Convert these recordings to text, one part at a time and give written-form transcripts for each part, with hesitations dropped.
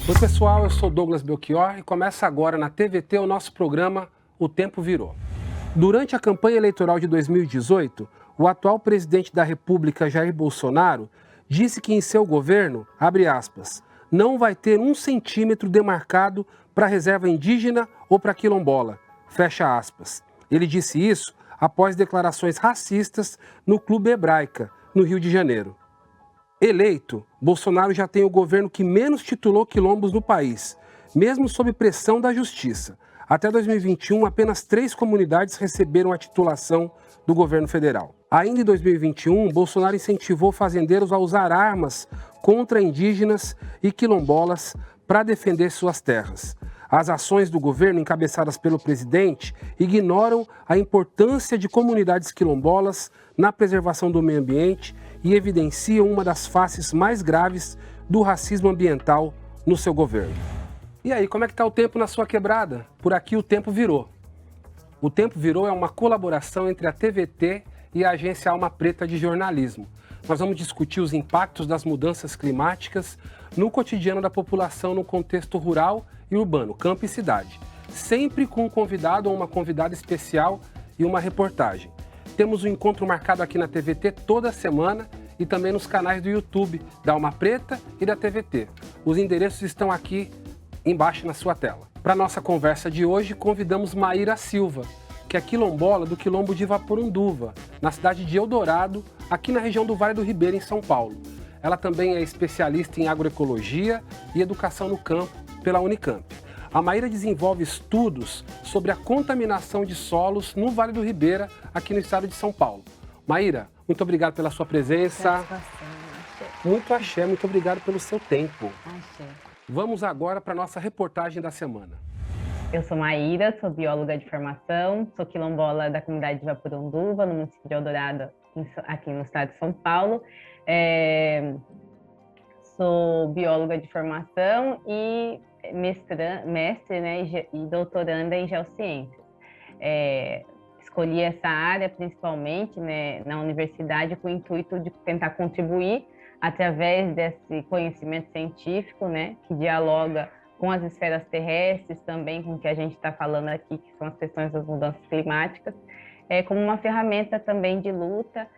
Oi pessoal, eu sou Douglas Belchior e começa agora na TVT o nosso programa O Tempo Virou. Durante a campanha eleitoral de 2018, o atual presidente da República, Jair Bolsonaro, disse que em seu governo, abre aspas, não vai ter 1 centímetro demarcado para reserva indígena ou para quilombola, fecha aspas. Ele disse isso após declarações racistas no Clube Hebraica, no Rio de Janeiro. Eleito, Bolsonaro já tem o governo que menos titulou quilombos no país, mesmo sob pressão da justiça. Até 2021, apenas 3 comunidades receberam a titulação do governo federal. Ainda em 2021, Bolsonaro incentivou fazendeiros a usar armas contra indígenas e quilombolas para defender suas terras. As ações do governo, encabeçadas pelo presidente, ignoram a importância de comunidades quilombolas na preservação do meio ambiente e evidenciam uma das faces mais graves do racismo ambiental no seu governo. E aí, como é que está o tempo na sua quebrada? Por aqui o Tempo Virou. O Tempo Virou é uma colaboração entre a TVT e a agência Alma Preta de jornalismo. Nós vamos discutir os impactos das mudanças climáticas no cotidiano da população no contexto rural e urbano, campo e cidade. Sempre com um convidado ou uma convidada especial e uma reportagem. Temos um encontro marcado aqui na TVT toda semana e também nos canais do YouTube da Alma Preta e da TVT. Os endereços estão aqui embaixo na sua tela. Para nossa conversa de hoje, convidamos Maíra Silva, que é quilombola do Quilombo de Vaporunduva, na cidade de Eldorado, aqui na região do Vale do Ribeira, em São Paulo. Ela também é especialista em agroecologia e educação no campo pela Unicamp. A Maíra desenvolve estudos sobre a contaminação de solos no Vale do Ribeira, aqui no estado de São Paulo. Maíra, muito obrigado pela sua presença. Muito axé, muito obrigado pelo seu tempo. Axé. Vamos agora para a nossa reportagem da semana. Eu sou Maíra, sou bióloga de formação, sou quilombola da comunidade de Vaporunduva, no município de Eldorado, aqui no estado de São Paulo. Sou bióloga de formação e mestre, né, e doutoranda em geociências. Escolhi essa área principalmente, né, na universidade com o intuito de tentar contribuir através desse conhecimento científico, né, que dialoga com as esferas terrestres, também com o que a gente está falando aqui, que são as questões das mudanças climáticas, como uma ferramenta também de luta,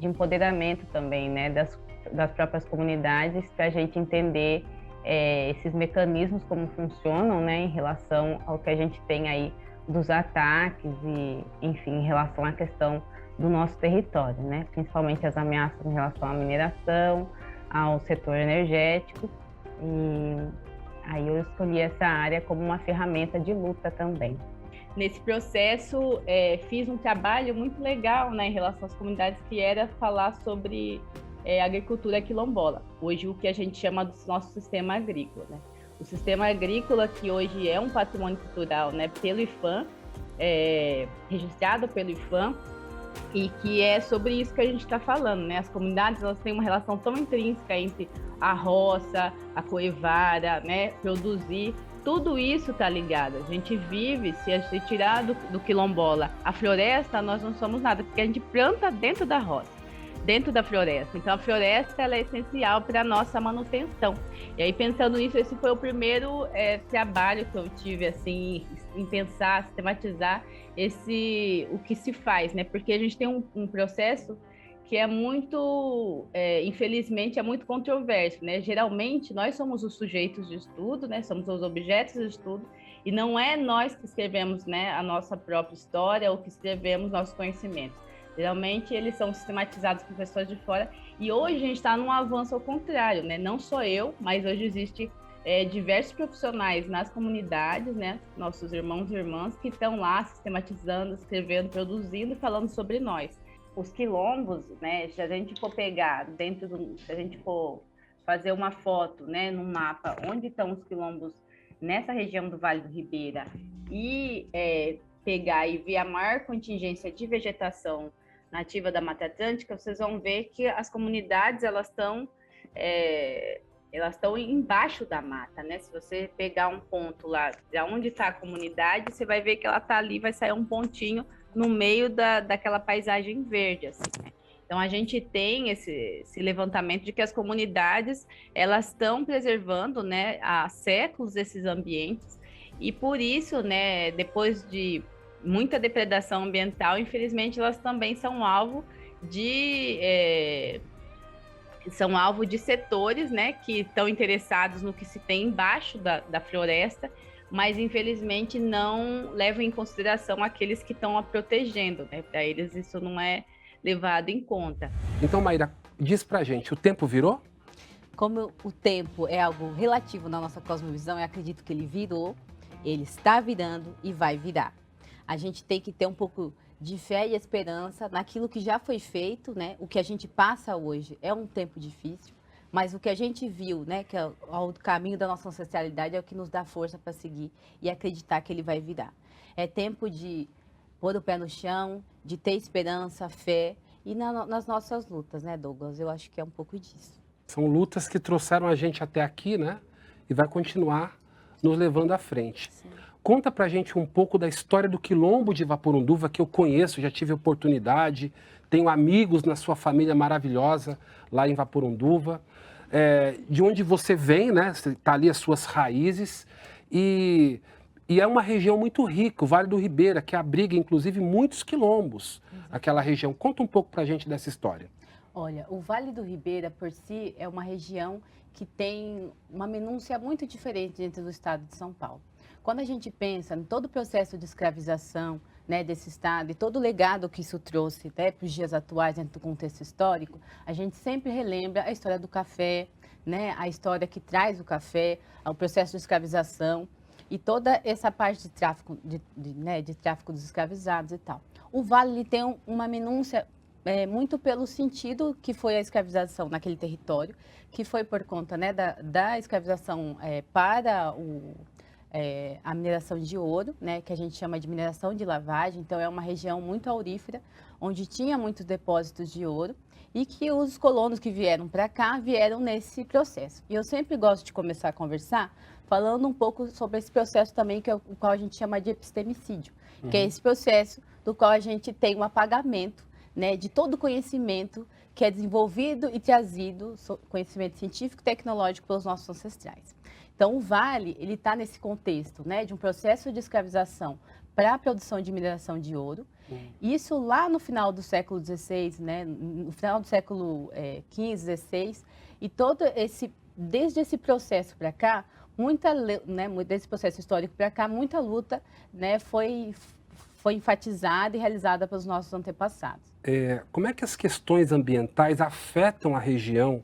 de empoderamento também, né, das próprias comunidades, para a gente entender esses mecanismos, como funcionam, né, em relação ao que a gente tem aí dos ataques e, enfim, em relação à questão do nosso território, né, principalmente as ameaças em relação à mineração, ao setor energético, e aí eu escolhi essa área como uma ferramenta de luta também. Nesse processo, fiz um trabalho muito legal, né, em relação às comunidades, que era falar sobre agricultura quilombola, hoje o que a gente chama do nosso sistema agrícola, né? O sistema agrícola, que hoje é um patrimônio cultural, né, pelo IPHAN, registrado pelo IPHAN, e que é sobre isso que a gente está falando, né? As comunidades, elas têm uma relação tão intrínseca entre a roça, a coivara, né, produzir, tudo isso está ligado. A gente vive, se a gente tirar do quilombola a floresta, nós não somos nada, porque a gente planta dentro da roça, dentro da floresta. Então a floresta, ela é essencial para a nossa manutenção. E aí, pensando nisso, esse foi o primeiro trabalho que eu tive, assim, em pensar, sistematizar o que se faz, né? Porque a gente tem um processo que é muito, infelizmente, é muito controverso, né? Geralmente, nós somos os sujeitos de estudo, né? Somos os objetos de estudo, e não é nós que escrevemos, né, a nossa própria história ou que escrevemos nossos conhecimentos. Geralmente, eles são sistematizados por pessoas de fora, e hoje a gente está num avanço ao contrário, né? Não só eu, mas hoje existe diversos profissionais nas comunidades, né? Nossos irmãos e irmãs que estão lá sistematizando, escrevendo, produzindo e falando sobre nós. Os quilombos, né, se a gente for pegar se a gente for fazer uma foto, né, num mapa, onde estão os quilombos nessa região do Vale do Ribeira e pegar e ver a maior contingência de vegetação nativa da Mata Atlântica, vocês vão ver que as comunidades, elas estão embaixo da mata, né? Se você pegar um ponto lá, de onde está a comunidade, você vai ver que ela está ali, vai sair um pontinho no meio daquela paisagem verde, assim, né? Então, a gente tem esse levantamento de que as comunidades, elas estão preservando, né, há séculos esses ambientes, e por isso, né, depois de muita depredação ambiental, infelizmente, elas também são alvo de setores, né, que estão interessados no que se tem embaixo da floresta, mas infelizmente não levam em consideração aqueles que estão a protegendo, né? Para eles isso não é levado em conta. Então, Maíra, diz pra gente, o tempo virou? Como o tempo é algo relativo na nossa cosmovisão, eu acredito que ele virou, ele está virando e vai virar. A gente tem que ter um pouco de fé e esperança naquilo que já foi feito, né? O que a gente passa hoje é um tempo difícil, mas o que a gente viu, né, que é o caminho da nossa ancestralidade, é o que nos dá força para seguir e acreditar que ele vai virar. É tempo de pôr o pé no chão, de ter esperança, fé e nas nossas lutas, né, Douglas? Eu acho que é um pouco disso. São lutas que trouxeram a gente até aqui, né? E vai continuar nos levando à frente. Sim. Conta pra gente um pouco da história do Quilombo de Vaporunduva, que eu conheço, já tive oportunidade, tenho amigos na sua família maravilhosa lá em Vaporunduva. De onde você vem, né? Está ali as suas raízes e é uma região muito rica, o Vale do Ribeira, que abriga inclusive muitos quilombos, aquela região. Conta um pouco pra gente dessa história. Olha, o Vale do Ribeira, por si, é uma região que tem uma minúcia muito diferente dentro do estado de São Paulo. Quando a gente pensa em todo o processo de escravização, né, desse estado e todo o legado que isso trouxe até para os dias atuais dentro do contexto histórico, a gente sempre relembra a história do café, né, a história que traz o café, o processo de escravização e toda essa parte de tráfico, de tráfico dos escravizados e tal. O Vale ele tem uma minúcia muito pelo sentido que foi a escravização naquele território, que foi por conta, né, da escravização para a mineração de ouro, né, que a gente chama de mineração de lavagem. Então, é uma região muito aurífera, onde tinha muitos depósitos de ouro e que os colonos que vieram para cá vieram nesse processo. E eu sempre gosto de começar a conversar falando um pouco sobre esse processo também, que é o qual a gente chama de epistemicídio, que é esse processo do qual a gente tem um apagamento, né, de todo o conhecimento que é desenvolvido e trazido, conhecimento científico e tecnológico pelos nossos ancestrais. Então, o Vale, ele está nesse contexto, né, de um processo de escravização para a produção de mineração de ouro. Isso lá no final do século XVI, né, no final do século XV, XVI, e desde esse processo para cá, desse processo histórico para cá, muita luta, né, foi enfatizada e realizada pelos nossos antepassados. Como é que as questões ambientais afetam a região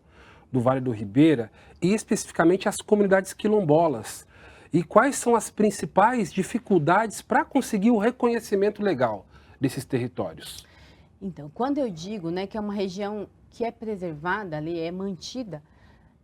do Vale do Ribeira e especificamente as comunidades quilombolas? E quais são as principais dificuldades para conseguir o reconhecimento legal desses territórios? Então, quando eu digo, né, que é uma região que é preservada ali, é mantida,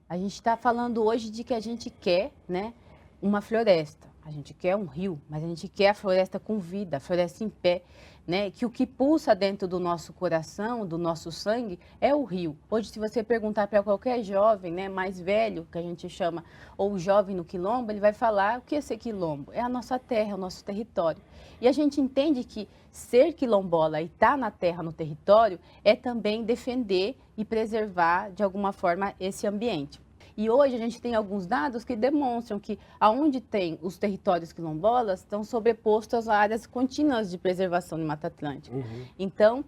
a gente está falando hoje de que a gente quer, né, uma floresta. A gente quer um rio, mas a gente quer a floresta com vida, a floresta em pé, né? Que o que pulsa dentro do nosso coração, do nosso sangue, é o rio. Hoje, se você perguntar para qualquer jovem, né, mais velho, que a gente chama, ou jovem no quilombo, ele vai falar o que é ser quilombo? É a nossa terra, é o nosso território. E a gente entende que ser quilombola e estar na terra, no território, é também defender e preservar, de alguma forma, esse ambiente. E hoje a gente tem alguns dados que demonstram que aonde tem os territórios quilombolas estão sobrepostos a áreas contínuas de preservação de Mata Atlântica. Então,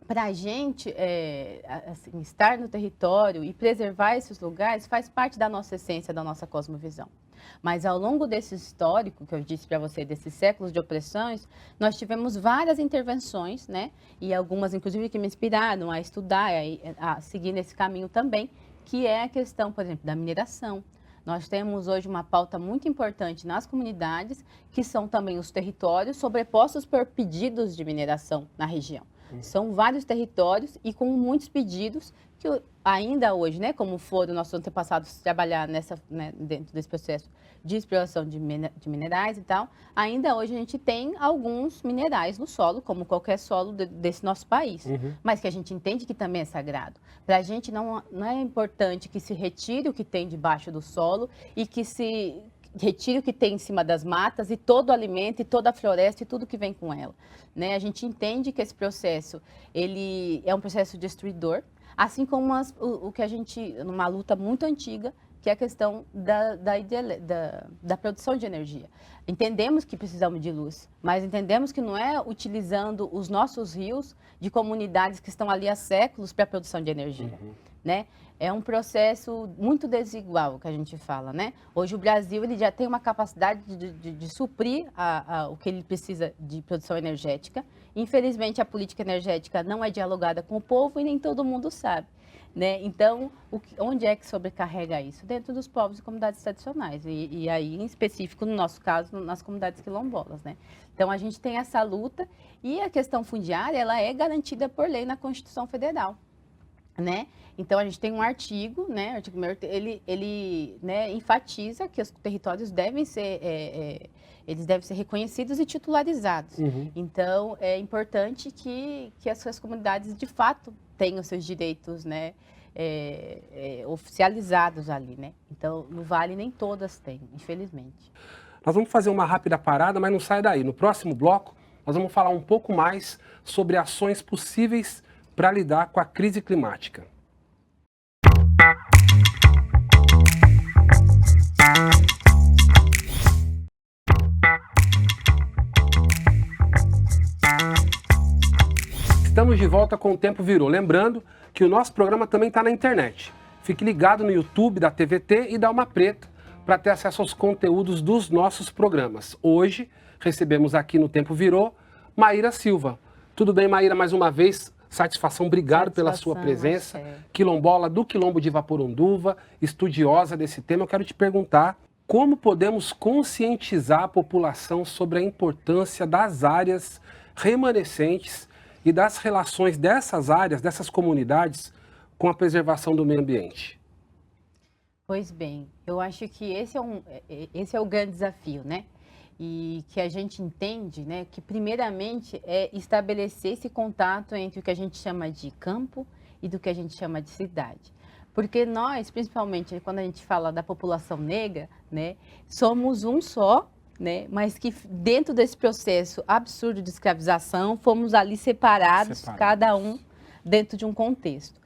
para a gente assim, estar no território e preservar esses lugares faz parte da nossa essência, da nossa cosmovisão. Mas ao longo desse histórico, que eu disse para você, desses séculos de opressões, nós tivemos várias intervenções, né? E algumas, inclusive, que me inspiraram a estudar, a seguir nesse caminho também, que é a questão, por exemplo, da mineração. Nós temos hoje uma pauta muito importante nas comunidades, que são também os territórios sobrepostos por pedidos de mineração na região. São vários territórios e com muitos pedidos que ainda hoje, né, como foram nossos antepassados trabalhar dentro desse processo de exploração de minerais e tal, ainda hoje a gente tem alguns minerais no solo, como qualquer solo desse nosso país, mas que a gente entende que também é sagrado. Para a gente não é importante que se retire o que tem debaixo do solo e que retire o que tem em cima das matas e todo o alimento e toda a floresta e tudo que vem com ela, né? A gente entende que esse processo, ele é um processo destruidor, assim como o que a gente, numa luta muito antiga, que é a questão da produção de energia. Entendemos que precisamos de luz, mas entendemos que não é utilizando os nossos rios de comunidades que estão ali há séculos para a produção de energia, né? É um processo muito desigual que a gente fala, né? Hoje o Brasil ele já tem uma capacidade de suprir o que ele precisa de produção energética. Infelizmente, a política energética não é dialogada com o povo e nem todo mundo sabe, né? Então, onde é que sobrecarrega isso? Dentro dos povos e comunidades tradicionais. E aí, em específico, no nosso caso, nas comunidades quilombolas, né? Então, a gente tem essa luta e a questão fundiária, ela é garantida por lei na Constituição Federal, né? Então, a gente tem um artigo, né? O artigo 1º, ele né, enfatiza que os territórios devem ser, eles devem ser reconhecidos e titularizados. Então, é importante que as suas comunidades, de fato, tenham seus direitos, né, oficializados ali, né? Então, no Vale, nem todas têm, infelizmente. Nós vamos fazer uma rápida parada, mas não sai daí. No próximo bloco, nós vamos falar um pouco mais sobre ações possíveis para lidar com a crise climática. Estamos de volta com o Tempo Virou. Lembrando que o nosso programa também está na internet. Fique ligado no YouTube da TVT e dá uma preta para ter acesso aos conteúdos dos nossos programas. Hoje recebemos aqui no Tempo Virou Maíra Silva. Tudo bem, Maíra, mais uma vez? Satisfação, obrigado pela sua presença. Quilombola do Quilombo de Vaporunduva, estudiosa desse tema. Eu quero te perguntar como podemos conscientizar a população sobre a importância das áreas remanescentes e das relações dessas áreas, dessas comunidades, com a preservação do meio ambiente. Pois bem, eu acho que esse é o grande desafio, né? E que a gente entende, né, que primeiramente é estabelecer esse contato entre o que a gente chama de campo e do que a gente chama de cidade. Porque nós, principalmente quando a gente fala da população negra, né, somos um só, né, mas que dentro desse processo absurdo de escravização, fomos ali separados, cada um dentro de um contexto.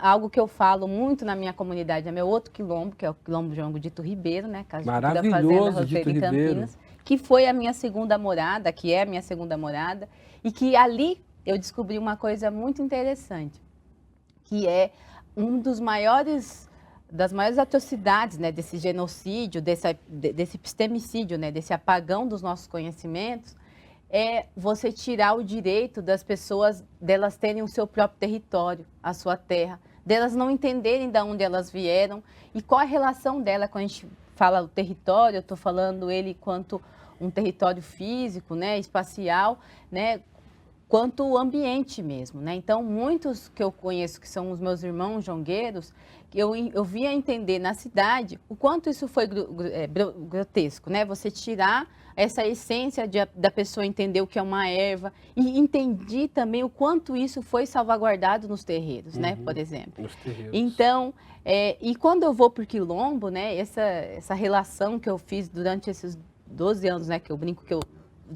Algo que eu falo muito na minha comunidade, é meu outro quilombo, que é o Quilombo João Dito Ribeiro, né? Maravilhoso, da Fazenda Roseira em Campinas, que foi a minha segunda morada, que é a minha segunda morada, e que ali eu descobri uma coisa muito interessante, que é das maiores atrocidades, né, desse genocídio, desse epistemicídio, né, desse apagão dos nossos conhecimentos, é você tirar o direito das pessoas, delas terem o seu próprio território, a sua terra, delas não entenderem de onde elas vieram e qual a relação dela. Quando a gente fala o território, eu estou falando ele quanto um território físico, né, espacial, né, quanto o ambiente mesmo, né? Então, muitos que eu conheço, que são os meus irmãos jongueiros, eu via entender na cidade o quanto isso foi grotesco, né? Você tirar essa essência da pessoa entender o que é uma erva e entendi também o quanto isso foi salvaguardado nos terreiros, né? Por exemplo. Nos terreiros. Então, e quando eu vou para o Quilombo, né? Essa relação que eu fiz durante esses 12 anos, né? Que eu brinco que eu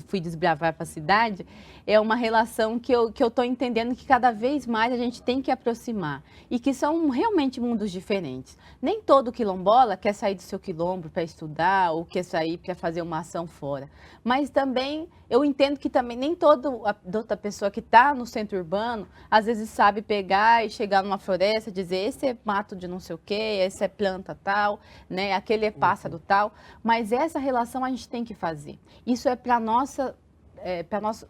fui desbravar para a cidade, é uma relação que eu estou entendendo que cada vez mais a gente tem que aproximar e que são realmente mundos diferentes. Nem todo quilombola quer sair do seu quilombo para estudar ou quer sair para fazer uma ação fora, mas também eu entendo que também nem toda outra pessoa que está no centro urbano às vezes sabe pegar e chegar numa floresta e dizer esse é mato de não sei o quê, esse é planta tal, né? Aquele é pássaro tal, mas essa relação a gente tem que fazer. Isso é para nossa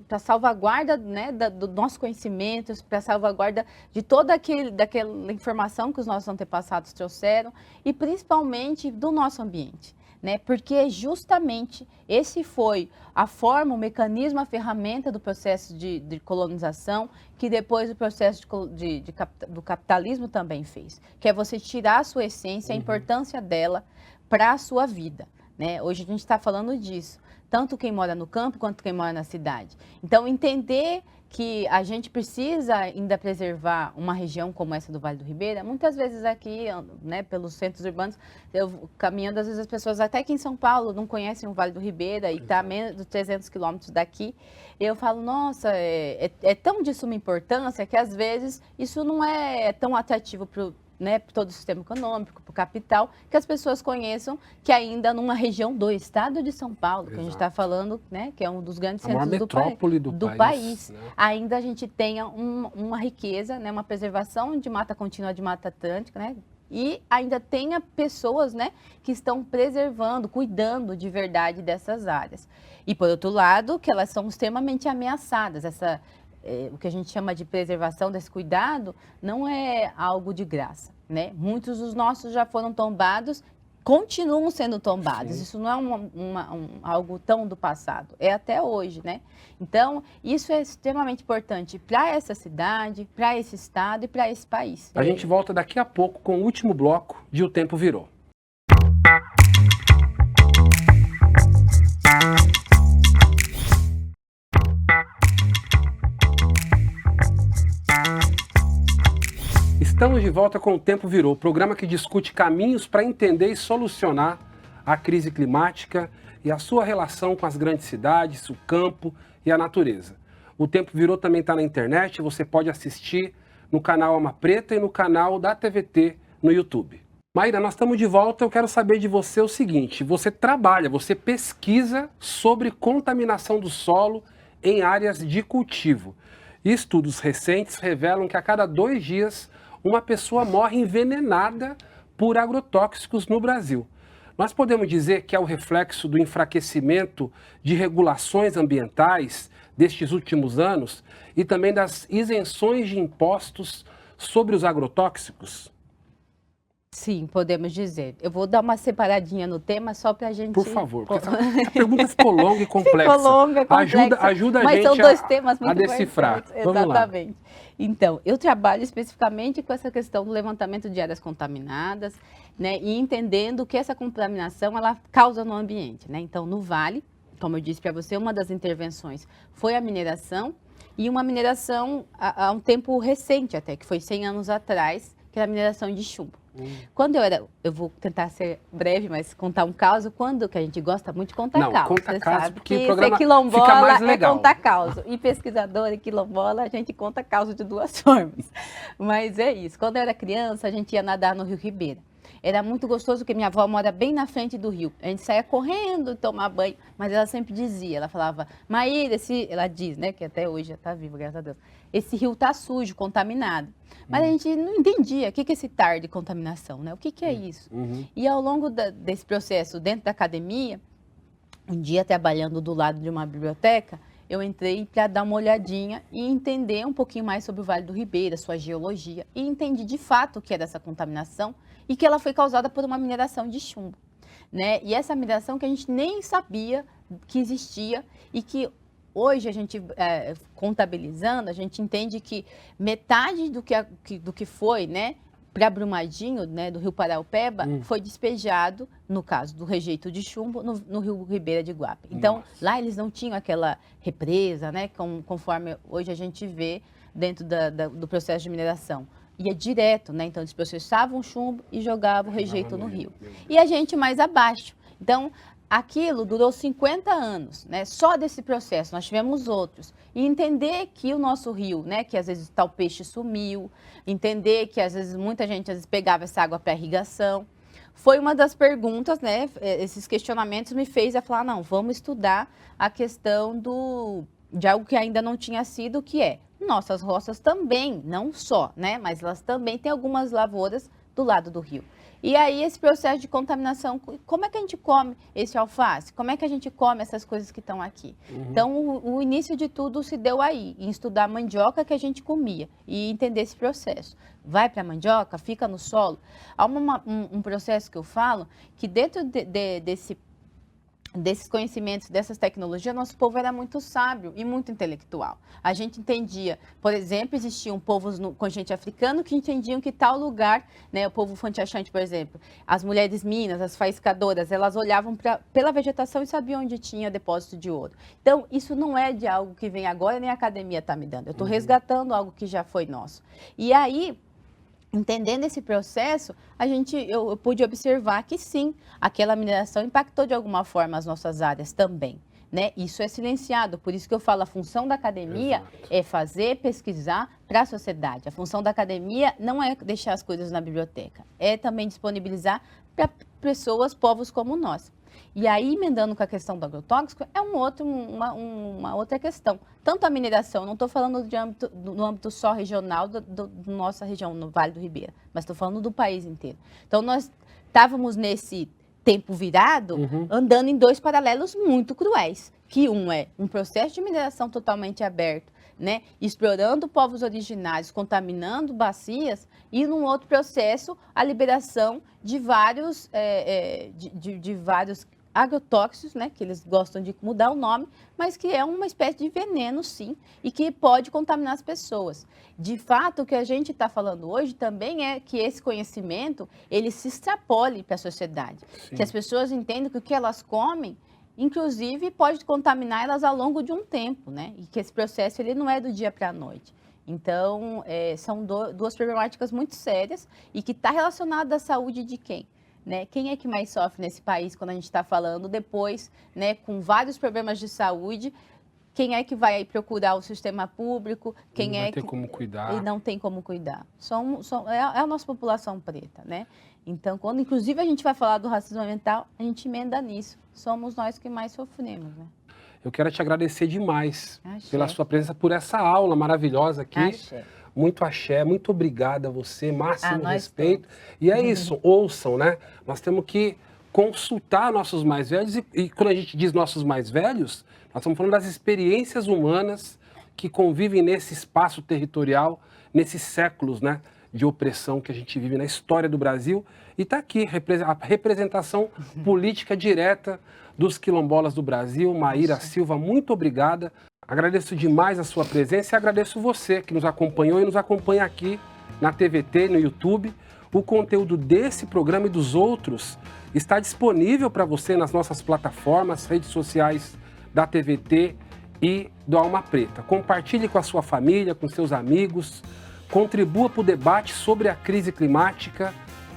para salvaguarda, né, do nosso conhecimento, para salvaguarda de toda daquela informação que os nossos antepassados trouxeram e principalmente do nosso ambiente, né? Porque justamente esse foi a forma, o mecanismo, a ferramenta do processo de colonização que depois o processo do capitalismo também fez, que é você tirar a sua essência, a importância dela para a sua vida, né? Hoje a gente está falando disso. Tanto quem mora no campo quanto quem mora na cidade. Então, entender que a gente precisa ainda preservar uma região como essa do Vale do Ribeira. Muitas vezes aqui, né, pelos centros urbanos, eu caminhando, às vezes as pessoas até aqui em São Paulo não conhecem o Vale do Ribeira e está a menos de 300 quilômetros daqui. Eu falo, nossa, é tão de suma importância que às vezes isso não é tão atrativo para né, todo o sistema econômico, para o capital, que as pessoas conheçam que ainda numa região do estado de São Paulo, que a gente está falando, né, que é um dos grandes centros do país, né? Ainda a gente tenha uma riqueza, né, uma preservação de mata contínua, de mata atlântica, né, e ainda tenha pessoas, né, que estão preservando, cuidando de verdade dessas áreas. E, por outro lado, que elas são extremamente ameaçadas. O que a gente chama de preservação desse cuidado não é algo de graça, né? Muitos dos nossos já foram tombados, continuam sendo tombados. Sim. Isso não é algo tão do passado, é até hoje, né? Então, isso é extremamente importante para essa cidade, para esse estado e para esse país. A gente volta daqui a pouco com o último bloco de O Tempo Virou. Estamos de volta com O Tempo Virou, programa que discute caminhos para entender e solucionar a crise climática e a sua relação com as grandes cidades, o campo e a natureza. O Tempo Virou também está na internet, você pode assistir no canal Alma Preta e no canal da TVT no YouTube. Maíra, nós estamos de volta, eu quero saber de você o seguinte, você trabalha, você pesquisa sobre contaminação do solo em áreas de cultivo. E estudos recentes revelam que a cada 2 dias uma pessoa morre envenenada por agrotóxicos no Brasil. Nós podemos dizer que é o reflexo do enfraquecimento de regulações ambientais destes últimos anos e também das isenções de impostos sobre os agrotóxicos? Sim, podemos dizer. Eu vou dar uma separadinha no tema só para a gente... Por favor, porque a pergunta ficou longa e complexa. Ficou longa, complexa. Ajuda a mas gente são 2 temas muito a decifrar. Exatamente. Então, eu trabalho especificamente com essa questão do levantamento de áreas contaminadas, né, e entendendo que essa contaminação ela causa no ambiente, né? Então, no Vale, como eu disse para você, uma das intervenções foi a mineração, e uma mineração há um tempo recente até, que foi 100 anos atrás, que era a mineração de chumbo. Quando eu vou tentar ser breve, mas contar um caso, que a gente gosta muito de contar caso. Conta caso, sabe porque que o programa ser quilombola fica mais legal. É contar caso. E pesquisador e quilombola, a gente conta caso de 2 formas. Mas é isso. Quando eu era criança, a gente ia nadar no Rio Ribeira. Era muito gostoso, porque minha avó mora bem na frente do rio. A gente saía correndo tomar banho, mas ela sempre dizia, ela falava, Maíra, ela diz, né, que até hoje já está viva, graças a Deus, esse rio está sujo, contaminado. Mas a gente não entendia o que é esse TAR de contaminação, né? O que é isso? E ao longo desse processo, dentro da academia, um dia trabalhando do lado de uma biblioteca, eu entrei para dar uma olhadinha e entender um pouquinho mais sobre o Vale do Ribeira, sua geologia, e entendi de fato o que era essa contaminação e que ela foi causada por uma mineração de chumbo, né? E essa mineração que a gente nem sabia que existia e que hoje a gente, contabilizando, a gente entende que metade do que foi, né, para Brumadinho, né, do Rio Paraupeba, foi despejado, no caso do rejeito de chumbo, no Rio Ribeira de Guape. Então, lá eles não tinham aquela represa, né, conforme hoje a gente vê dentro do processo de mineração. Ia direto, né, então eles processavam o chumbo e jogavam o rejeito no rio. E a gente mais abaixo. Então, aquilo durou 50 anos, né? Só desse processo, nós tivemos outros. E entender que o nosso rio, né? Que às vezes tal peixe sumiu, entender que às vezes muita gente às vezes pegava essa água para irrigação. Foi uma das perguntas, né? Esses questionamentos me fez a falar, não, vamos estudar a questão de algo que ainda não tinha sido, que é nossas roças também, não só, né? Mas elas também têm algumas lavouras do lado do rio. E aí esse processo de contaminação, como é que a gente come esse alface? Como é que a gente come essas coisas que estão aqui? Então o início de tudo se deu aí, em estudar a mandioca que a gente comia e entender esse processo. Vai para a mandioca, fica no solo. Há um processo que eu falo que dentro desses conhecimentos, dessas tecnologias, nosso povo era muito sábio e muito intelectual. A gente entendia, por exemplo, existiam povos no continente africano que entendiam que tal lugar, né, o povo Fanti-Achante, por exemplo, as mulheres minas, as faiscadoras, elas olhavam pela vegetação e sabiam onde tinha depósito de ouro. Então, isso não é de algo que vem agora, nem a academia está me dando. Eu estou resgatando algo que já foi nosso. E aí, entendendo esse processo, eu pude observar que sim, aquela mineração impactou de alguma forma as nossas áreas também, né? Isso é silenciado, por isso que eu falo, a função da academia é fazer, pesquisar para a sociedade. A função da academia não é deixar as coisas na biblioteca, é também disponibilizar para pessoas, povos como nós. E aí, emendando com a questão do agrotóxico, é uma outra questão. Tanto a mineração, não estou falando no âmbito só regional da nossa região, no Vale do Ribeira, mas estou falando do país inteiro. Então, nós estávamos nesse tempo virado, andando em dois paralelos muito cruéis, que um é um processo de mineração totalmente aberto, né, explorando povos originários, contaminando bacias, e num outro processo, a liberação de vários, de vários agrotóxicos, né, que eles gostam de mudar o nome, mas que é uma espécie de veneno, sim, e que pode contaminar as pessoas. De fato, o que a gente está falando hoje também é que esse conhecimento, ele se extrapole para a sociedade. Sim. Que as pessoas entendam que o que elas comem, inclusive, pode contaminar elas ao longo de um tempo, né? E que esse processo ele não é do dia para a noite. Então, são duas problemáticas muito sérias e que está relacionada à saúde de quem? Né? Quem é que mais sofre nesse país quando a gente está falando depois, né, com vários problemas de saúde? Quem é que vai procurar o sistema público? Quem não é vai ter que como cuidar. E não tem como cuidar. É a nossa população preta, né? Então, quando inclusive a gente vai falar do racismo ambiental, a gente emenda nisso. Somos nós que mais sofremos, né? Eu quero te agradecer demais pela sua presença, por essa aula maravilhosa aqui. Axé. Muito axé, muito obrigada a você, máximo respeito. Todos. E é isso, ouçam, né? Nós temos que consultar nossos mais velhos e quando a gente diz nossos mais velhos, nós estamos falando das experiências humanas que convivem nesse espaço territorial, nesses séculos, né, de opressão que a gente vive na história do Brasil. E está aqui a representação política direta dos quilombolas do Brasil. Maíra Silva, muito obrigada. Agradeço demais a sua presença e agradeço você que nos acompanhou e nos acompanha aqui na TVT, no YouTube. O conteúdo desse programa e dos outros está disponível para você nas nossas plataformas, redes sociais da TVT e do Alma Preta. Compartilhe com a sua família, com seus amigos, contribua para o debate sobre a crise climática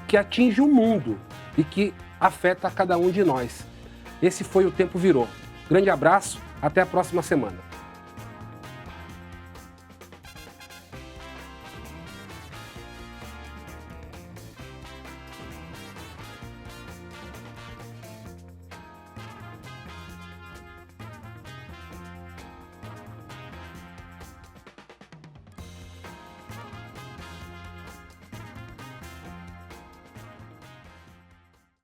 que atinge o mundo e que afeta cada um de nós. Esse foi o Tempo Virou. Grande abraço, até a próxima semana.